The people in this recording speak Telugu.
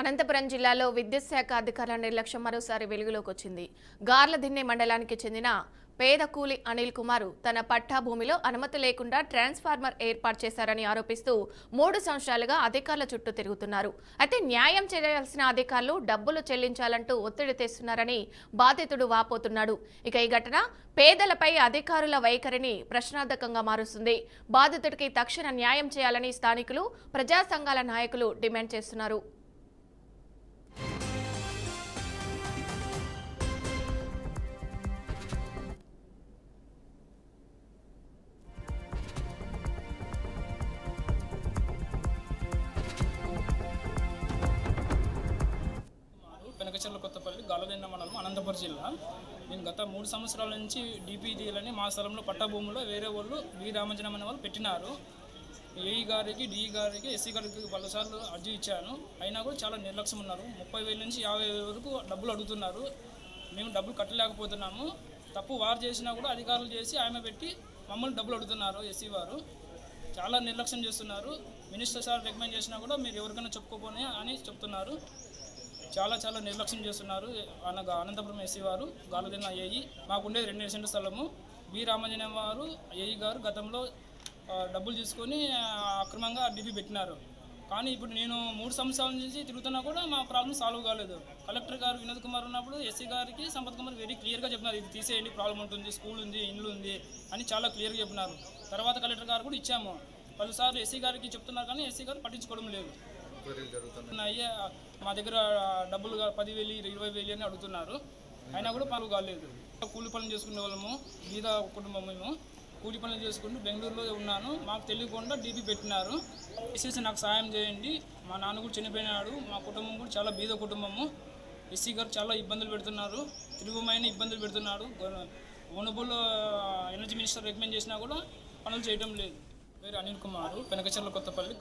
అనంతపురం జిల్లాలో విద్యుత్ శాఖ అధికారుల నిర్లక్ష్యం మరోసారి వెలుగులోకి వచ్చింది. గార్లదిన్నె మండలానికి చెందిన పేద కూలి అనిల్ కుమార్ తన పట్టా భూమిలో అనుమతి లేకుండా ట్రాన్స్ఫార్మర్ ఏర్పాటు చేశారని ఆరోపిస్తూ 3 సంవత్సరాలుగా అధికారుల చుట్టూ తిరుగుతున్నారు. అయితే న్యాయం చేయాల్సిన అధికారులు డబ్బులు చెల్లించాలంటూ ఒత్తిడి తెస్తున్నారని బాధితుడు వాపోతున్నాడు. ఇక ఈ ఘటన పేదలపై అధికారుల వైఖరిని ప్రశ్నార్థకంగా మారుస్తుంది. బాధితుడికి తక్షణ న్యాయం చేయాలని స్థానికులు, ప్రజా సంఘాల నాయకులు డిమాండ్ చేస్తున్నారు. పెనకచెర్ల కొత్తపల్లి గార్లదిన్నె మండలం అనంతపురం జిల్లా. నేను గత 3 సంవత్సరాల నుంచి డిపిటీలని మా స్థలంలో పట్టా భూములో వేరే వాళ్ళు వి రామంజనం అనే వాళ్ళు పెట్టినారు. ఏఈ గారికి, డిఈ గారికి, ఎస్సీ గారికి పలుసార్లు అర్జీ ఇచ్చాను. అయినా కూడా చాలా నిర్లక్ష్యం ఉన్నారు. 30,000 నుంచి 50,000 వరకు డబ్బులు అడుగుతున్నారు. మేము డబ్బులు కట్టలేకపోతున్నాము. తప్పు వారు చేసినా కూడా అధికారులు చేసి ఆమె పెట్టి మమ్మల్ని డబ్బులు అడుగుతున్నారు. ఎస్సీ వారు చాలా నిర్లక్ష్యం చేస్తున్నారు. మినిస్టర్ సార్ రికమెండ్ చేసినా కూడా మీరు ఎవరికైనా చెప్పుకోపోనే అని చెప్తున్నారు. చాలా నిర్లక్ష్యం చేస్తున్నారు. అనగా అనంతపురం ఎస్సీ వారు, గార్లదిన్నె ఏఈ, మాకుండేది 2 సెంటు స్థలము. బి రామంజనం వారు, ఏఈ గారు గతంలో డబ్బులు తీసుకొని అక్రమంగా డిపి పెట్టినారు. కానీ ఇప్పుడు నేను 3 సంవత్సరాల నుంచి తిరుగుతున్నా కూడా మా ప్రాబ్లం సాల్వ్ కాలేదు. కలెక్టర్ గారు వినోద్ కుమార్ ఉన్నప్పుడు ఎస్సీ గారికి సంపత్ కుమార్ వెరీ క్లియర్గా చెప్పినారు, ఇది తీసేయండి, ప్రాబ్లం ఉంటుంది, స్కూల్ ఉంది, ఇండ్లు ఉంది అని చాలా క్లియర్గా చెప్పినారు. తర్వాత కలెక్టర్ గారు కూడా ఇచ్చాము. పలుసార్లు ఎస్సీ గారికి చెప్తున్నారు కానీ ఎస్సీ గారు పట్టించుకోవడం లేదు. మా దగ్గర డబ్బులు 10,000, 20,000 అని అడుగుతున్నారు. అయినా కూడా పనులు కాలేదు. కూలి పనులు చేసుకునే వాళ్ళము, బీద కుటుంబం. మేము కూలి పనులు చేసుకుంటూ బెంగళూరులో ఉన్నాను. మాకు తెలియకుండా డీపీ పెట్టినారు. ఎస్సీ నాకు సాయం చేయండి, మా నాన్న కూడా చనిపోయినాడు, మా కుటుంబం కూడా చాలా బీద కుటుంబము. ఎస్సీ గారు చాలా ఇబ్బందులు పెడుతున్నారు, తిరుగుమైన ఇబ్బందులు పెడుతున్నాడు. ఓనబుల్ ఎనర్జీ మినిస్టర్ రికమెండ్ చేసినా కూడా పనులు చేయడం లేదు. పేరు అనిల్ కుమార్, పెనకచెర్ల కొత్తపల్లి.